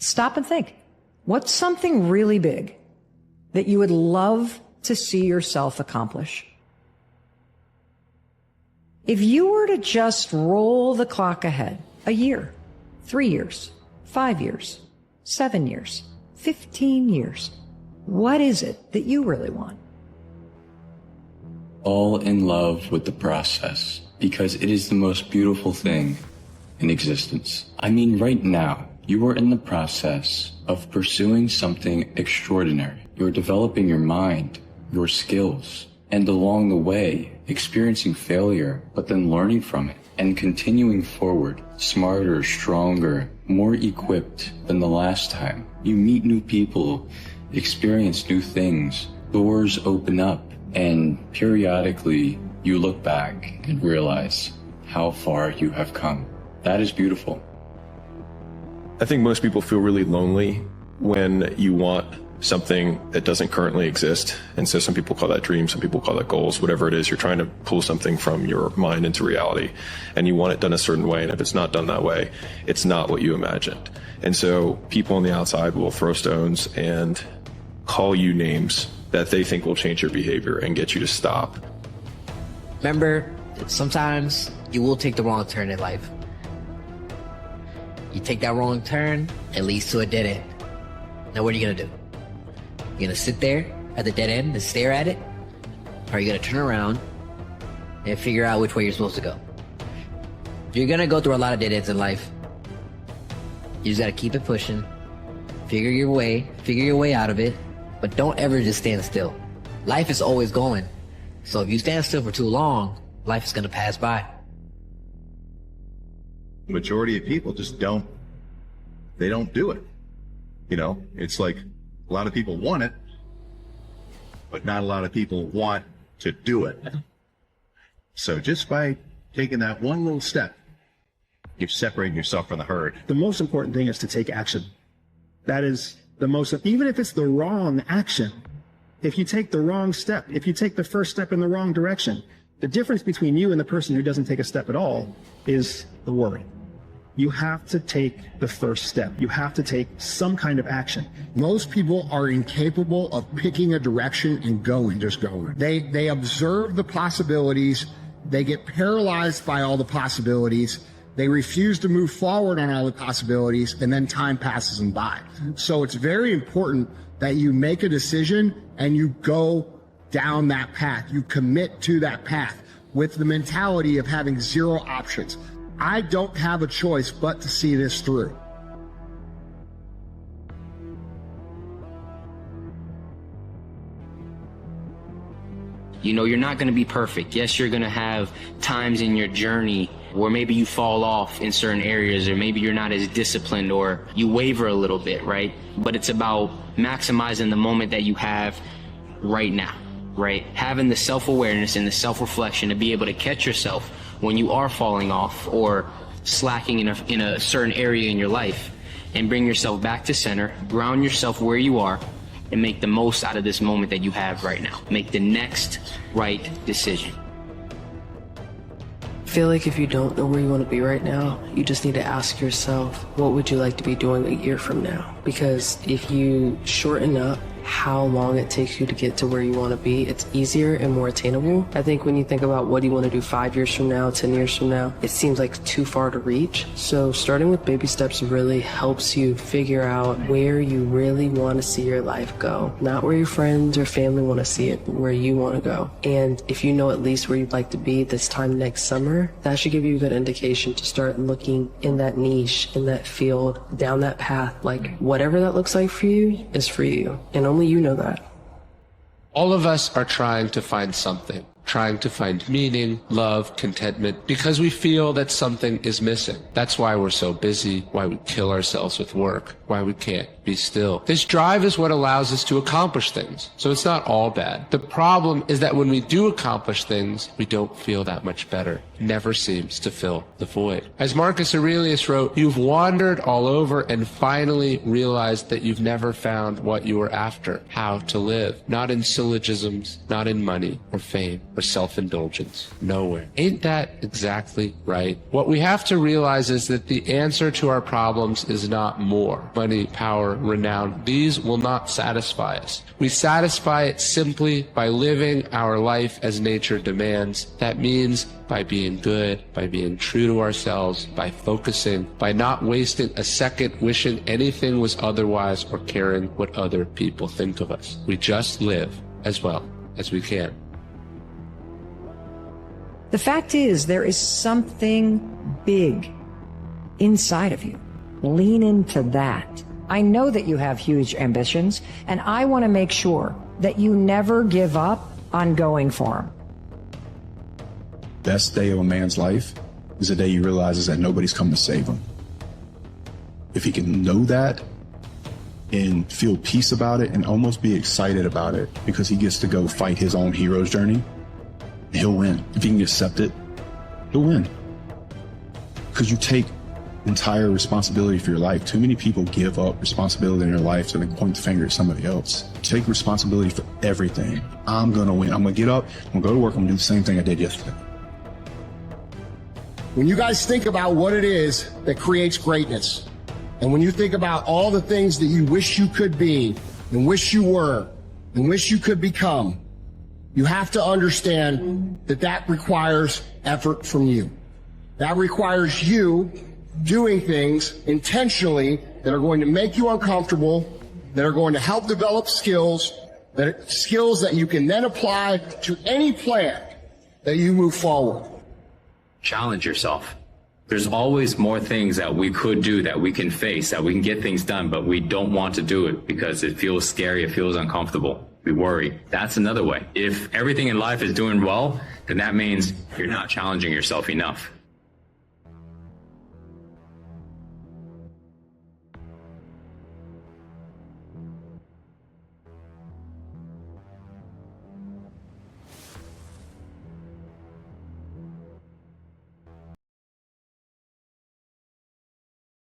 Stop and think. What's something really big that you would love to see yourself accomplish? If you were to just roll the clock ahead a year, 3 years, 5 years, 7 years, 15 years, what is it that you really want? Fall in love with the process, because it is the most beautiful thing in existence. I mean, right now, you are in the process of pursuing something extraordinary. You're developing your mind, your skills, and along the way, experiencing failure, but then learning from it and continuing forward, smarter, stronger, more equipped than the last time. You meet new people, experience new things, doors open up, and periodically you look back and realize how far you have come. That is beautiful. I think most people feel really lonely when you want something that doesn't currently exist. And so some people call that dreams, some people call that goals, whatever it is. You're trying to pull something from your mind into reality, and you want it done a certain way. And if it's not done that way, it's not what you imagined. And so people on the outside will throw stones and call you names that they think will change your behavior and get you to stop. Remember, sometimes you will take the wrong turn in life. You take that wrong turn, it leads to a dead end. Now what are you gonna do? You're gonna sit there at the dead end and stare at it? Or are you gonna turn around and figure out which way you're supposed to go? You're gonna go through a lot of dead ends in life. You just gotta keep it pushing, figure your way out of it, but don't ever just stand still. Life is always going. So if you stand still for too long, life is gonna pass by. Majority of people just don't do it. You know, it's like a lot of people want it, but not a lot of people want to do it. So just by taking that one little step, you're separating yourself from the herd. The most important thing is to take action. That is the most, even if it's the wrong action, if you take the wrong step, if you take the first step in the wrong direction, the difference between you and the person who doesn't take a step at all is the worry. You have to take the first step. You have to take some kind of action. Most people are incapable of picking a direction and just going. They observe the possibilities. They get paralyzed by all the possibilities. They refuse to move forward on all the possibilities, and then time passes them by. So it's very important that you make a decision and you go down that path. You commit to that path with the mentality of having zero options. I don't have a choice but to see this through. You know, you're not going to be perfect. Yes, you're going to have times in your journey where maybe you fall off in certain areas, or maybe you're not as disciplined, or you waver a little bit, right? But it's about maximizing the moment that you have right now, right? Having the self-awareness and the self-reflection to be able to catch yourself when you are falling off or slacking in a certain area in your life, and bring yourself back to center, ground yourself where you are, and make the most out of this moment that you have right now. Make the next right decision. I feel like if you don't know where you want to be right now, you just need to ask yourself, what would you like to be doing a year from now? Because if you shorten up how long it takes you to get to where you want to be, it's easier and more attainable. I think when you think about what do you want to do 5 years from now, 10 years from now, it seems like too far to reach. So starting with baby steps really helps you figure out where you really want to see your life go. Not where your friends or family want to see it, but where you want to go. And if you know at least where you'd like to be this time next summer, that should give you a good indication to start looking in that niche, in that field, down that path. Like whatever that looks like for you is for you. And only you know that. All of us are trying to find something, trying to find meaning, love, contentment, because we feel that something is missing. That's why we're so busy, why we kill ourselves with work, why we can't be still. This drive is what allows us to accomplish things, so it's not all bad. The problem is that when we do accomplish things, we don't feel that much better. It never seems to fill the void. As Marcus Aurelius wrote, you've wandered all over and finally realized that you've never found what you were after, how to live. Not in syllogisms, not in money or fame, but or self-indulgence? Nowhere. Ain't that exactly right? What we have to realize is that the answer to our problems is not more. Money, power, renown. These will not satisfy us. We satisfy it simply by living our life as nature demands. That means by being good, by being true to ourselves, by focusing, by not wasting a second wishing anything was otherwise or caring what other people think of us. We just live as well as we can. The fact is, there is something big inside of you. Lean into that. I know that you have huge ambitions, and I want to make sure that you never give up on going for them. Best day of a man's life is the day he realizes that nobody's coming to save him. If he can know that and feel peace about it and almost be excited about it because he gets to go fight his own hero's journey, he'll win. If he can accept it, he'll win. Because you take entire responsibility for your life. Too many people give up responsibility in their life so they can point the finger at somebody else. Take responsibility for everything. I'm going to win. I'm going to get up, I'm going to go to work, I'm going to do the same thing I did yesterday. When you guys think about what it is that creates greatness, and when you think about all the things that you wish you could be, and wish you were, and wish you could become, you have to understand that that requires effort from you. That requires you doing things intentionally that are going to make you uncomfortable, that are going to help develop skills that you can then apply to any plan that you move forward. Challenge yourself. There's always more things that we could do, that we can face, that we can get things done, but we don't want to do it because it feels scary, it feels uncomfortable. We worry. That's another way. If everything in life is doing well, then that means you're not challenging yourself enough.